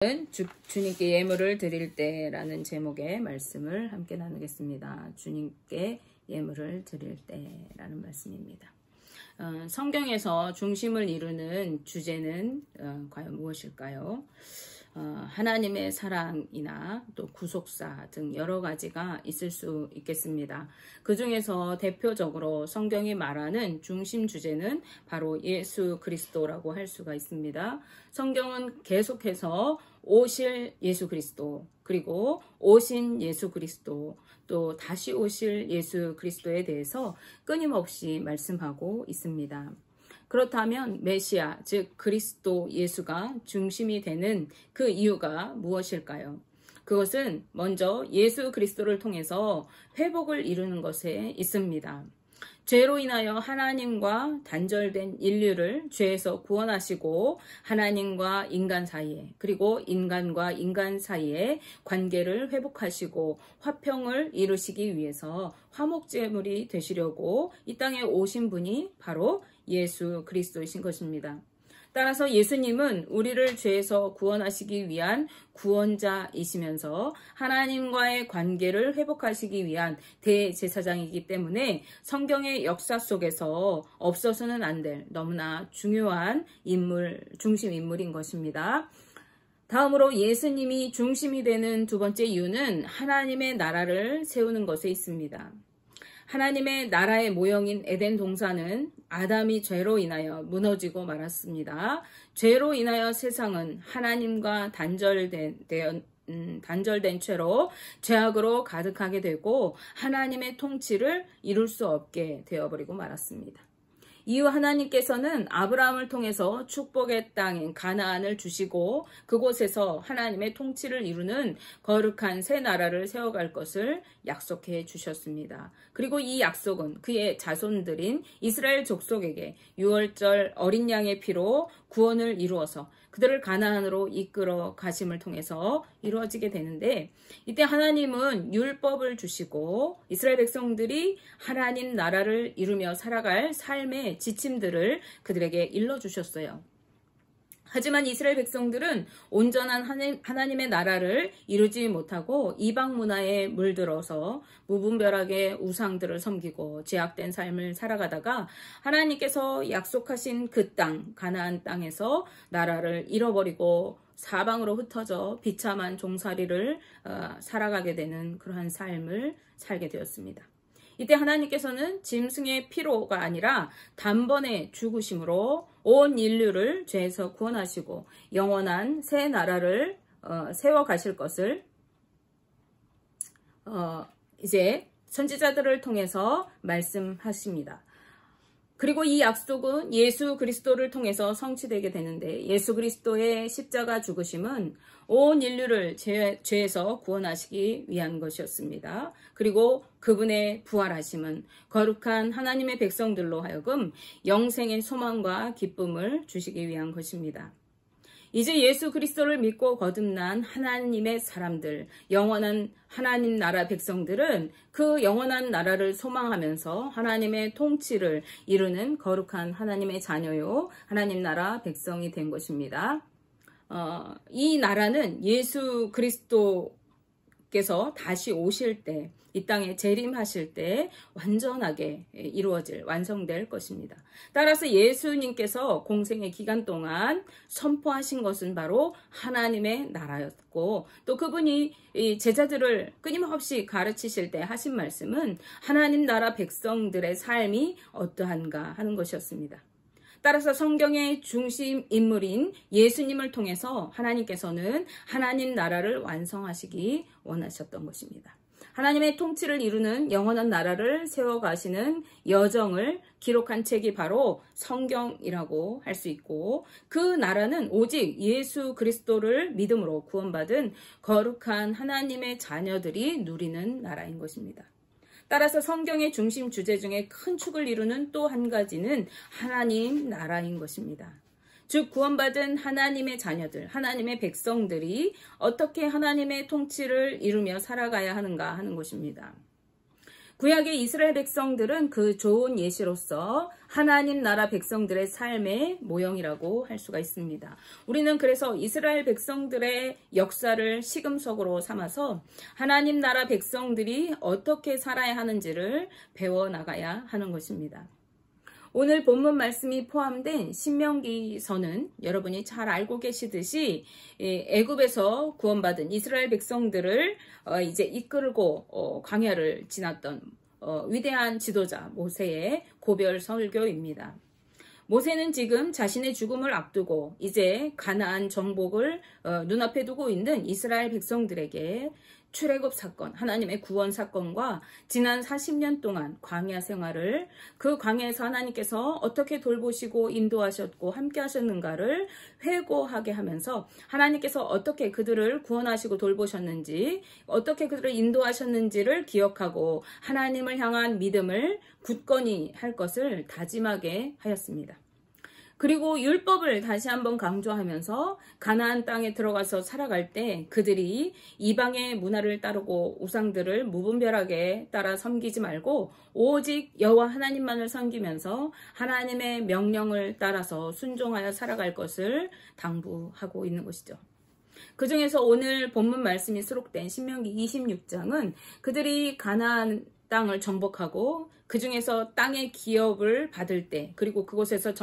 주님께 예물을 드릴 때라는 제목의 말씀을 함께 나누겠습니다. 주님께 예물을 드릴 때라는 말씀입니다. 성경에서 중심을 이루는 주제는 과연 무엇일까요? 하나님의 사랑이나 또 구속사 등 여러 가지가 있을 수 있겠습니다. 그 중에서 대표적으로 성경이 말하는 중심 주제는 바로 예수 그리스도라고 할 수가 있습니다. 성경은 계속해서 오실 예수 그리스도, 그리고 오신 예수 그리스도, 또 다시 오실 예수 그리스도에 대해서 끊임없이 말씀하고 있습니다. 그렇다면 메시아, 즉 그리스도 예수가 중심이 되는 그 이유가 무엇일까요? 그것은 먼저 예수 그리스도를 통해서 회복을 이루는 것에 있습니다. 죄로 인하여 하나님과 단절된 인류를 죄에서 구원하시고 하나님과 인간 사이에, 그리고 인간과 인간 사이에 관계를 회복하시고 화평을 이루시기 위해서 화목제물이 되시려고 이 땅에 오신 분이 바로 예수 그리스도이신 것입니다. 따라서 예수님은 우리를 죄에서 구원하시기 위한 구원자이시면서 하나님과의 관계를 회복하시기 위한 대제사장이기 때문에 성경의 역사 속에서 없어서는 안 될 너무나 중요한 중심 인물인 것입니다. 다음으로 예수님이 중심이 되는 두 번째 이유는 하나님의 나라를 세우는 것에 있습니다. 하나님의 나라의 모형인 에덴 동산은 아담이 죄로 인하여 무너지고 말았습니다. 죄로 인하여 세상은 하나님과 단절된 채로 죄악으로 가득하게 되고 하나님의 통치를 이룰 수 없게 되어버리고 말았습니다. 이후 하나님께서는 아브라함을 통해서 축복의 땅인 가나안을 주시고 그곳에서 하나님의 통치를 이루는 거룩한 새 나라를 세워갈 것을 약속해 주셨습니다. 그리고 이 약속은 그의 자손들인 이스라엘 족속에게 유월절 어린 양의 피로 구원을 이루어서 그들을 가나안으로 이끌어 가심을 통해서 이루어지게 되는데, 이때 하나님은 율법을 주시고 이스라엘 백성들이 하나님 나라를 이루며 살아갈 삶의 지침들을 그들에게 일러주셨어요. 하지만 이스라엘 백성들은 온전한 하나님의 나라를 이루지 못하고 이방 문화에 물들어서 무분별하게 우상들을 섬기고 죄악된 삶을 살아가다가 하나님께서 약속하신 그 땅, 가나안 땅에서 나라를 잃어버리고 사방으로 흩어져 비참한 종살이를 살아가게 되는 그러한 삶을 살게 되었습니다. 이때 하나님께서는 짐승의 피로가 아니라 단번에 죽으심으로 온 인류를 죄에서 구원하시고 영원한 새 나라를 세워 가실 것을 이제 선지자들을 통해서 말씀하십니다. 그리고 이 약속은 예수 그리스도를 통해서 성취되게 되는데, 예수 그리스도의 십자가 죽으심은 온 인류를 죄에서 구원하시기 위한 것이었습니다. 그리고 그분의 부활하심은 거룩한 하나님의 백성들로 하여금 영생의 소망과 기쁨을 주시기 위한 것입니다. 이제 예수 그리스도를 믿고 거듭난 하나님의 사람들, 영원한 하나님 나라 백성들은 그 영원한 나라를 소망하면서 하나님의 통치를 이루는 거룩한 하나님의 자녀요, 하나님 나라 백성이 된 것입니다. 이 나라는 예수 그리스도께서 다시 오실 때, 이 땅에 재림하실 때 완전하게 완성될 것입니다. 따라서 예수님께서 공생의 기간 동안 선포하신 것은 바로 하나님의 나라였고, 또 그분이 제자들을 끊임없이 가르치실 때 하신 말씀은 하나님 나라 백성들의 삶이 어떠한가 하는 것이었습니다. 따라서 성경의 중심 인물인 예수님을 통해서 하나님께서는 하나님 나라를 완성하시기 원하셨던 것입니다. 하나님의 통치를 이루는 영원한 나라를 세워가시는 여정을 기록한 책이 바로 성경이라고 할 수 있고, 그 나라는 오직 예수 그리스도를 믿음으로 구원받은 거룩한 하나님의 자녀들이 누리는 나라인 것입니다. 따라서 성경의 중심 주제 중에 큰 축을 이루는 또 한 가지는 하나님 나라인 것입니다. 즉 구원받은 하나님의 자녀들, 하나님의 백성들이 어떻게 하나님의 통치를 이루며 살아가야 하는가 하는 것입니다. 구약의 이스라엘 백성들은 그 좋은 예시로서 하나님 나라 백성들의 삶의 모형이라고 할 수가 있습니다. 우리는 그래서 이스라엘 백성들의 역사를 시금석으로 삼아서 하나님 나라 백성들이 어떻게 살아야 하는지를 배워나가야 하는 것입니다. 오늘 본문 말씀이 포함된 신명기서는 여러분이 잘 알고 계시듯이 애굽에서 구원받은 이스라엘 백성들을 이제 이끌고 광야를 지났던 위대한 지도자 모세의 고별 설교입니다. 모세는 지금 자신의 죽음을 앞두고 이제 가나안 정복을 눈앞에 두고 있는 이스라엘 백성들에게 출애굽 사건, 하나님의 구원 사건과 지난 40년 동안 광야 생활을 그 광야에서 하나님께서 어떻게 돌보시고 인도하셨고 함께 하셨는가를 회고하게 하면서 하나님께서 어떻게 그들을 구원하시고 돌보셨는지, 어떻게 그들을 인도하셨는지를 기억하고 하나님을 향한 믿음을 굳건히 할 것을 다짐하게 하였습니다. 그리고 율법을 다시 한번 강조하면서 가나안 땅에 들어가서 살아갈 때 그들이 이방의 문화를 따르고 우상들을 무분별하게 따라 섬기지 말고 오직 여호와 하나님만을 섬기면서 하나님의 명령을 따라서 순종하여 살아갈 것을 당부하고 있는 것이죠. 그 중에서 오늘 본문 말씀이 수록된 신명기 26장은 그들이 가나안 땅을 정복하고 그 중에서 땅의 기업을 받을 때, 그리고 그곳에서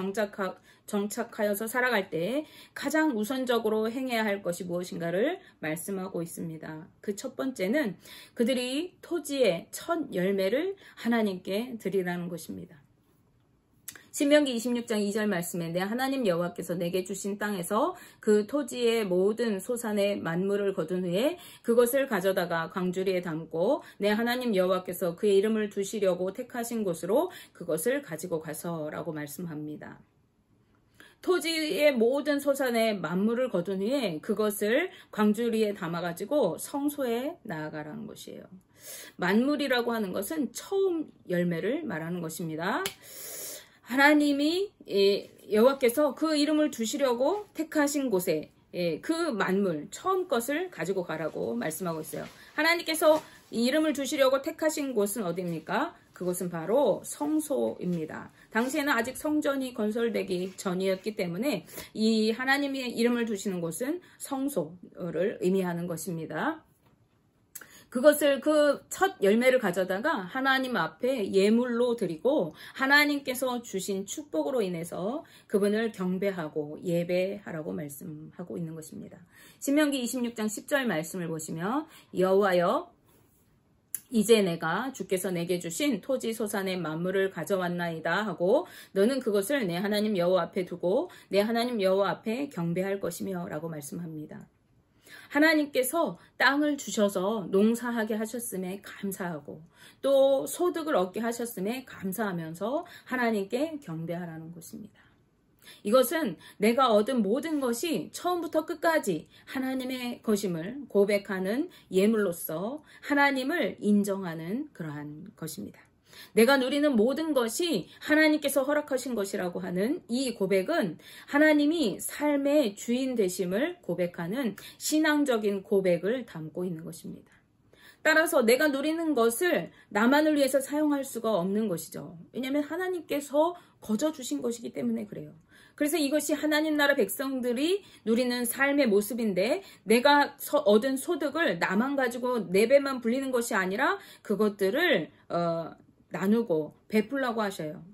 정착하여서 살아갈 때 가장 우선적으로 행해야 할 것이 무엇인가를 말씀하고 있습니다. 그 첫 번째는 그들이 토지의 첫 열매를 하나님께 드리라는 것입니다. 신명기 26장 2절 말씀에 내 하나님 여호와께서 내게 주신 땅에서 그 토지의 모든 소산의 만물을 거둔 후에 그것을 가져다가 광주리에 담고 내 하나님 여호와께서 그의 이름을 두시려고 택하신 곳으로 그것을 가지고 가서라고 말씀합니다. 토지의 모든 소산의 만물을 거둔 후에 그것을 광주리에 담아가지고 성소에 나아가라는 것이에요. 만물이라고 하는 것은 처음 열매를 말하는 것입니다. 하나님이 여호와께서 그 이름을 두시려고 택하신 곳에 그 만물 처음 것을 가지고 가라고 말씀하고 있어요. 하나님께서 이 이름을 두시려고 택하신 곳은 어디입니까? 그곳은 바로 성소입니다. 당시에는 아직 성전이 건설되기 전이었기 때문에 이 하나님의 이름을 두시는 곳은 성소를 의미하는 것입니다. 그것을 그 첫 열매를 가져다가 하나님 앞에 예물로 드리고 하나님께서 주신 축복으로 인해서 그분을 경배하고 예배하라고 말씀하고 있는 것입니다. 신명기 26장 10절 말씀을 보시면 여호와여 이제 내가 주께서 내게 주신 토지 소산의 만물을 가져왔나이다 하고 너는 그것을 내 하나님 여호와 앞에 두고 내 하나님 여호와 앞에 경배할 것이며 라고 말씀합니다. 하나님께서 땅을 주셔서 농사하게 하셨음에 감사하고 또 소득을 얻게 하셨음에 감사하면서 하나님께 경배하라는 것입니다. 이것은 내가 얻은 모든 것이 처음부터 끝까지 하나님의 것임을 고백하는 예물로서 하나님을 인정하는 그러한 것입니다. 내가 누리는 모든 것이 하나님께서 허락하신 것이라고 하는 이 고백은 하나님이 삶의 주인 되심을 고백하는 신앙적인 고백을 담고 있는 것입니다. 따라서 내가 누리는 것을 나만을 위해서 사용할 수가 없는 것이죠. 왜냐하면 하나님께서 거저 주신 것이기 때문에 그래요. 그래서 이것이 하나님 나라 백성들이 누리는 삶의 모습인데 내가 얻은 소득을 나만 가지고 내 배만 불리는 것이 아니라 그것들을 나누고 베풀라고 하셔요.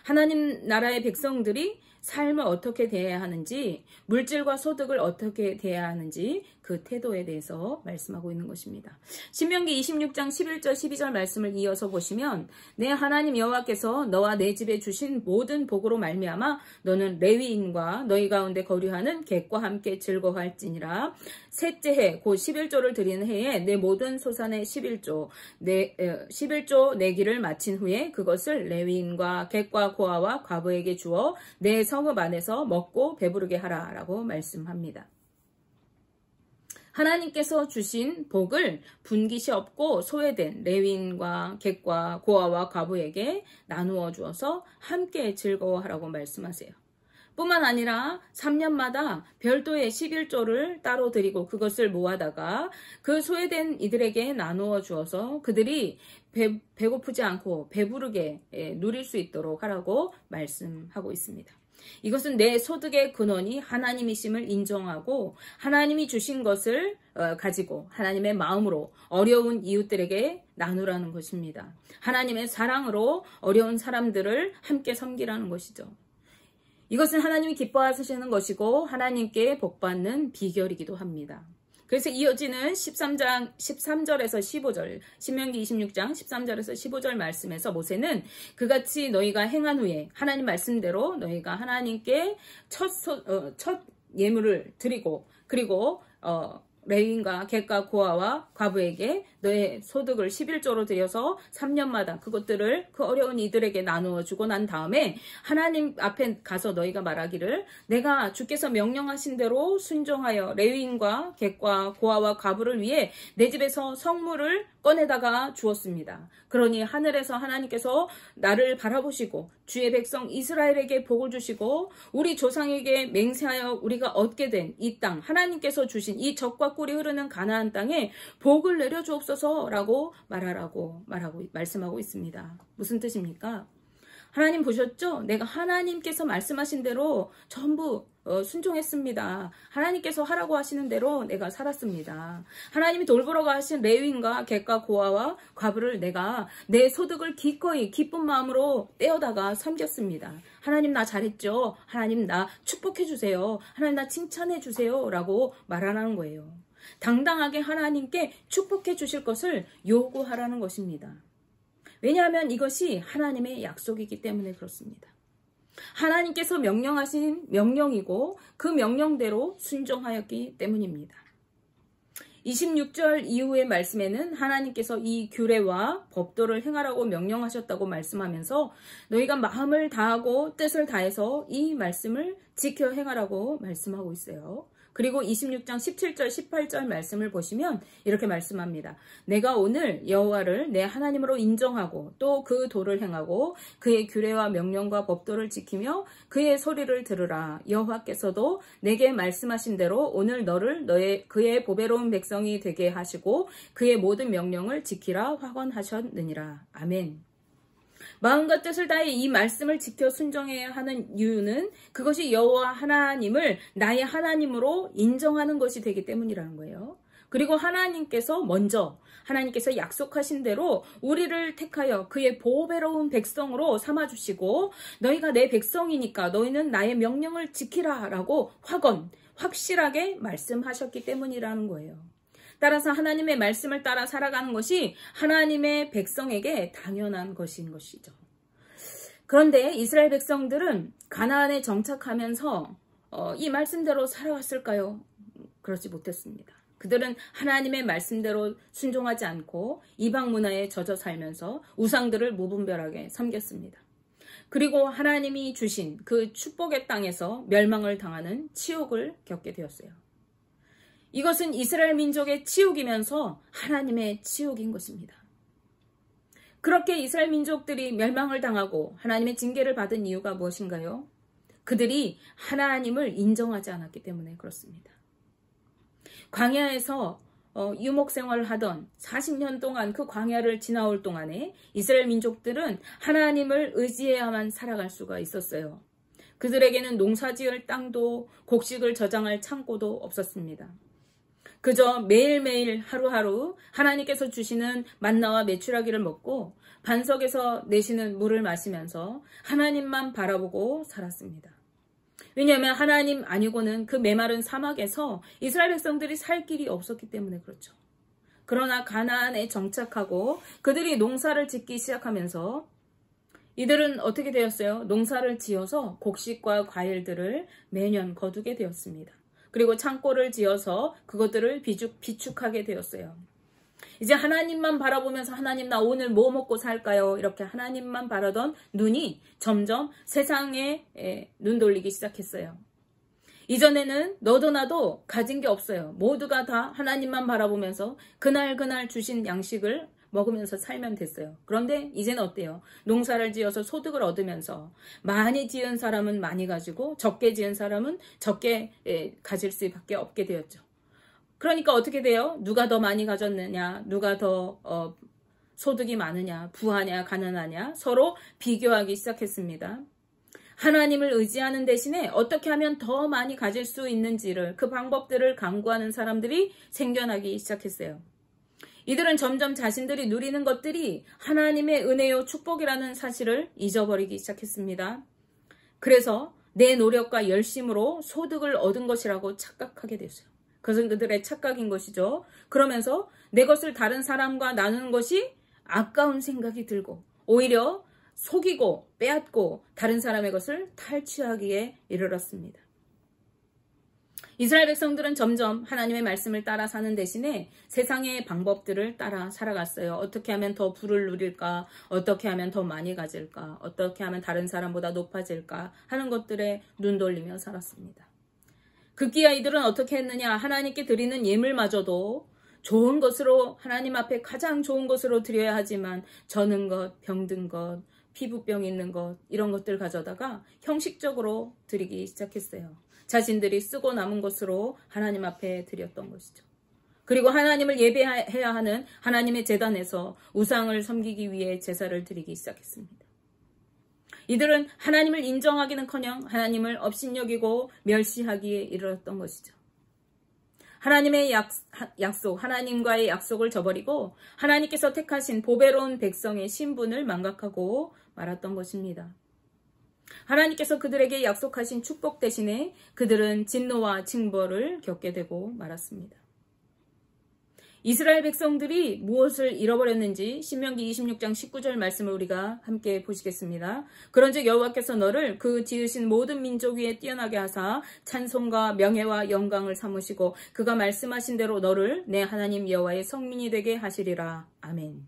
하나님 나라의 백성들이 삶을 어떻게 대해야 하는지, 물질과 소득을 어떻게 대해야 하는지 그 태도에 대해서 말씀하고 있는 것입니다. 신명기 26장 11절 12절 말씀을 이어서 보시면 내 하나님 여호와께서 너와 내 집에 주신 모든 복으로 말미암아 너는 레위인과 너희 가운데 거류하는 객과 함께 즐거워할지니라. 셋째 해 곧 11조를 드리는 해에 내 모든 소산의 11조 내기를 마친 후에 그것을 레위인과 객과 고아와 과부에게 주어 내 성읍 안에서 먹고 배부르게 하라라고 말씀합니다. 하나님께서 주신 복을 분깃이 없고 소외된 레위인과 객과 고아와 과부에게 나누어 주어서 함께 즐거워하라고 말씀하세요. 뿐만 아니라 3년마다 별도의 11조를 따로 드리고 그것을 모아다가 그 소외된 이들에게 나누어 주어서 그들이 배고프지 않고 배부르게 누릴 수 있도록 하라고 말씀하고 있습니다. 이것은 내 소득의 근원이 하나님이심을 인정하고 하나님이 주신 것을 가지고 하나님의 마음으로 어려운 이웃들에게 나누라는 것입니다. 하나님의 사랑으로 어려운 사람들을 함께 섬기라는 것이죠. 이것은 하나님이 기뻐하시는 것이고 하나님께 복받는 비결이기도 합니다. 그래서 이어지는 13절에서 15절, 신명기 26장 13절에서 15절 말씀에서 모세는 그같이 너희가 행한 후에 하나님 말씀대로 너희가 하나님께 첫 예물을 드리고 그리고 레위인과 객과 고아와 과부에게 너의 소득을 11조로 들여서 3년마다 그것들을 그 어려운 이들에게 나누어 주고 난 다음에 하나님 앞에 가서 너희가 말하기를 내가 주께서 명령하신 대로 순종하여 레위인과 객과 고아와 과부를 위해 내 집에서 성물을 꺼내다가 주었습니다. 그러니 하늘에서 하나님께서 나를 바라보시고 주의 백성 이스라엘에게 복을 주시고 우리 조상에게 맹세하여 우리가 얻게 된 이 땅 하나님께서 주신 이 젖과 꿀이 흐르는 가나안 땅에 복을 내려 주옵소서라고 말씀하고 있습니다. 무슨 뜻입니까? 하나님 보셨죠? 내가 하나님께서 말씀하신 대로 전부 순종했습니다. 하나님께서 하라고 하시는 대로 내가 살았습니다. 하나님이 돌보라고 하신 레위인과 객과 고아와 과부를 내가 내 소득을 기꺼이 기쁜 마음으로 떼어다가 섬겼습니다. 하나님 나 잘했죠? 하나님 나 축복해 주세요. 하나님 나 칭찬해 주세요. 라고 말하라는 거예요. 당당하게 하나님께 축복해 주실 것을 요구하라는 것입니다. 왜냐하면 이것이 하나님의 약속이기 때문에 그렇습니다. 하나님께서 명령하신 명령이고 그 명령대로 순종하였기 때문입니다. 26절 이후의 말씀에는 하나님께서 이 규례와 법도를 행하라고 명령하셨다고 말씀하면서 너희가 마음을 다하고 뜻을 다해서 이 말씀을 지켜 행하라고 말씀하고 있어요. 그리고 26장 17절 18절 말씀을 보시면 이렇게 말씀합니다. 내가 오늘 여호와를 내 하나님으로 인정하고 또 그 도를 행하고 그의 규례와 명령과 법도를 지키며 그의 소리를 들으라. 여호와께서도 내게 말씀하신 대로 오늘 너를 그의 보배로운 백성이 되게 하시고 그의 모든 명령을 지키라 확언하셨느니라. 아멘. 마음과 뜻을 다해 이 말씀을 지켜 순종해야 하는 이유는 그것이 여호와 하나님을 나의 하나님으로 인정하는 것이 되기 때문이라는 거예요. 그리고 하나님께서 약속하신 대로 우리를 택하여 그의 보배로운 백성으로 삼아주시고 너희가 내 백성이니까 너희는 나의 명령을 지키라 라고 확실하게 말씀하셨기 때문이라는 거예요. 따라서 하나님의 말씀을 따라 살아가는 것이 하나님의 백성에게 당연한 것인 것이죠. 그런데 이스라엘 백성들은 가나안에 정착하면서 이 말씀대로 살아왔을까요? 그렇지 못했습니다. 그들은 하나님의 말씀대로 순종하지 않고 이방 문화에 젖어 살면서 우상들을 무분별하게 섬겼습니다. 그리고 하나님이 주신 그 축복의 땅에서 멸망을 당하는 치욕을 겪게 되었어요. 이것은 이스라엘 민족의 치욕이면서 하나님의 치욕인 것입니다. 그렇게 이스라엘 민족들이 멸망을 당하고 하나님의 징계를 받은 이유가 무엇인가요? 그들이 하나님을 인정하지 않았기 때문에 그렇습니다. 광야에서 유목 생활을 하던 40년 동안 그 광야를 지나올 동안에 이스라엘 민족들은 하나님을 의지해야만 살아갈 수가 있었어요. 그들에게는 농사지을 땅도 곡식을 저장할 창고도 없었습니다. 그저 매일매일 하루하루 하나님께서 주시는 만나와 메추라기를 먹고 반석에서 내시는 물을 마시면서 하나님만 바라보고 살았습니다. 왜냐하면 하나님 아니고는 그 메마른 사막에서 이스라엘 백성들이 살 길이 없었기 때문에 그렇죠. 그러나 가나안에 정착하고 그들이 농사를 짓기 시작하면서 이들은 어떻게 되었어요? 농사를 지어서 곡식과 과일들을 매년 거두게 되었습니다. 그리고 창고를 지어서 그것들을 비축하게 되었어요. 이제 하나님만 바라보면서 하나님 나 오늘 뭐 먹고 살까요? 이렇게 하나님만 바라던 눈이 점점 세상에 눈 돌리기 시작했어요. 이전에는 너도 나도 가진 게 없어요. 모두가 다 하나님만 바라보면서 그날 주신 양식을 먹으면서 살면 됐어요. 그런데 이제는 어때요? 농사를 지어서 소득을 얻으면서 많이 지은 사람은 많이 가지고 적게 지은 사람은 적게 가질 수밖에 없게 되었죠. 그러니까 어떻게 돼요? 누가 더 많이 가졌느냐, 누가 더 소득이 많으냐, 부하냐, 가난하냐 서로 비교하기 시작했습니다. 하나님을 의지하는 대신에 어떻게 하면 더 많이 가질 수 있는지를 그 방법들을 강구하는 사람들이 생겨나기 시작했어요. 이들은 점점 자신들이 누리는 것들이 하나님의 은혜요 축복이라는 사실을 잊어버리기 시작했습니다. 그래서 내 노력과 열심으로 소득을 얻은 것이라고 착각하게 됐어요. 그것은 그들의 착각인 것이죠. 그러면서 내 것을 다른 사람과 나누는 것이 아까운 생각이 들고 오히려 속이고 빼앗고 다른 사람의 것을 탈취하기에 이르렀습니다. 이스라엘 백성들은 점점 하나님의 말씀을 따라 사는 대신에 세상의 방법들을 따라 살아갔어요. 어떻게 하면 더 부를 누릴까? 어떻게 하면 더 많이 가질까? 어떻게 하면 다른 사람보다 높아질까? 하는 것들에 눈 돌리며 살았습니다. 급기야 이들은 어떻게 했느냐? 하나님께 드리는 예물마저도 좋은 것으로 하나님 앞에 가장 좋은 것으로 드려야 하지만 저는 것, 병든 것, 피부병 있는 것 이런 것들 가져다가 형식적으로 드리기 시작했어요. 자신들이 쓰고 남은 것으로 하나님 앞에 드렸던 것이죠. 그리고 하나님을 예배해야 하는 하나님의 제단에서 우상을 섬기기 위해 제사를 드리기 시작했습니다. 이들은 하나님을 인정하기는커녕 하나님을 업신여기고 멸시하기에 이르렀던 것이죠. 하나님의 약속, 하나님과의 약속을 저버리고 하나님께서 택하신 보배로운 백성의 신분을 망각하고 말았던 것입니다. 하나님께서 그들에게 약속하신 축복 대신에 그들은 진노와 징벌을 겪게 되고 말았습니다. 이스라엘 백성들이 무엇을 잃어버렸는지 신명기 26장 19절 말씀을 우리가 함께 보시겠습니다. 그런즉 여호와께서 너를 그 지으신 모든 민족 위에 뛰어나게 하사 찬송과 명예와 영광을 삼으시고 그가 말씀하신 대로 너를 내 하나님 여호와의 성민이 되게 하시리라. 아멘.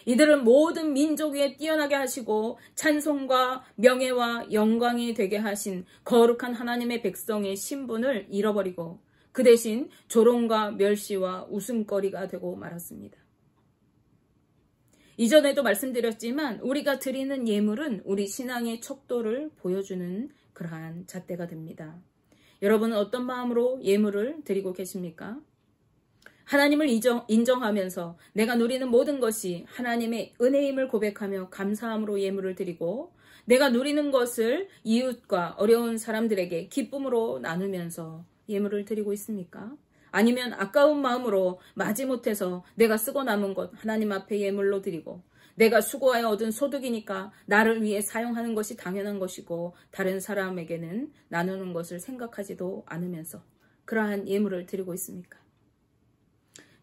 이들은 모든 민족 위에 뛰어나게 하시고 찬송과 명예와 영광이 되게 하신 거룩한 하나님의 백성의 신분을 잃어버리고 그 대신 조롱과 멸시와 웃음거리가 되고 말았습니다. 이전에도 말씀드렸지만 우리가 드리는 예물은 우리 신앙의 척도를 보여주는 그러한 잣대가 됩니다. 여러분은 어떤 마음으로 예물을 드리고 계십니까? 하나님을 인정하면서 내가 누리는 모든 것이 하나님의 은혜임을 고백하며 감사함으로 예물을 드리고 내가 누리는 것을 이웃과 어려운 사람들에게 기쁨으로 나누면서 예물을 드리고 있습니까? 아니면 아까운 마음으로 마지못해서 내가 쓰고 남은 것 하나님 앞에 예물로 드리고 내가 수고하여 얻은 소득이니까 나를 위해 사용하는 것이 당연한 것이고 다른 사람에게는 나누는 것을 생각하지도 않으면서 그러한 예물을 드리고 있습니까?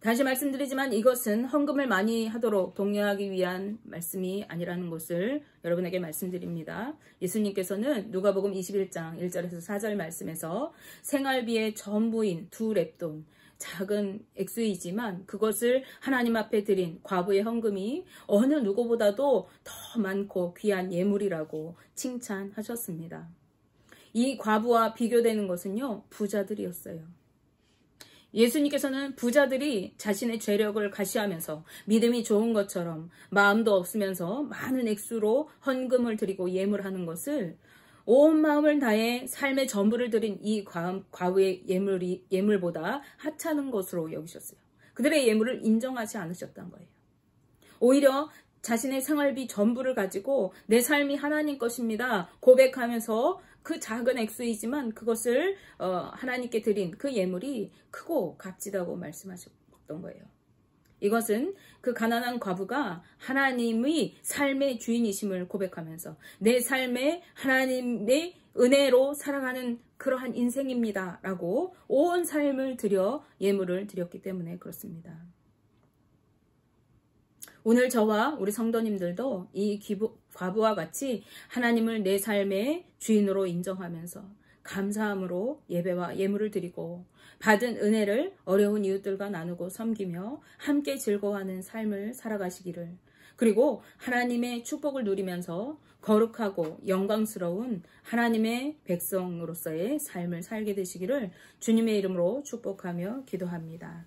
다시 말씀드리지만 이것은 헌금을 많이 하도록 독려하기 위한 말씀이 아니라는 것을 여러분에게 말씀드립니다. 예수님께서는 누가복음 21장 1절에서 4절 말씀에서 생활비의 전부인 2렙돈 작은 액수이지만 그것을 하나님 앞에 드린 과부의 헌금이 어느 누구보다도 더 많고 귀한 예물이라고 칭찬하셨습니다. 이 과부와 비교되는 것은요, 부자들이었어요. 예수님께서는 부자들이 자신의 죄력을 과시하면서 믿음이 좋은 것처럼 마음도 없으면서 많은 액수로 헌금을 드리고 예물하는 것을 온 마음을 다해 삶의 전부를 드린 이 과부의 예물보다 하찮은 것으로 여기셨어요. 그들의 예물을 인정하지 않으셨던 거예요. 오히려 자신의 생활비 전부를 가지고 내 삶이 하나님 것입니다 고백하면서 그 작은 액수이지만 그것을 하나님께 드린 그 예물이 크고 값지다고 말씀하셨던 거예요. 이것은 그 가난한 과부가 하나님의 삶의 주인이심을 고백하면서 내 삶에 하나님의 은혜로 살아가는 그러한 인생입니다 라고 온 삶을 들여 예물을 드렸기 때문에 그렇습니다. 오늘 저와 우리 성도님들도 이 과부와 같이 하나님을 내 삶의 주인으로 인정하면서 감사함으로 예배와 예물을 드리고 받은 은혜를 어려운 이웃들과 나누고 섬기며 함께 즐거워하는 삶을 살아가시기를, 그리고 하나님의 축복을 누리면서 거룩하고 영광스러운 하나님의 백성으로서의 삶을 살게 되시기를 주님의 이름으로 축복하며 기도합니다.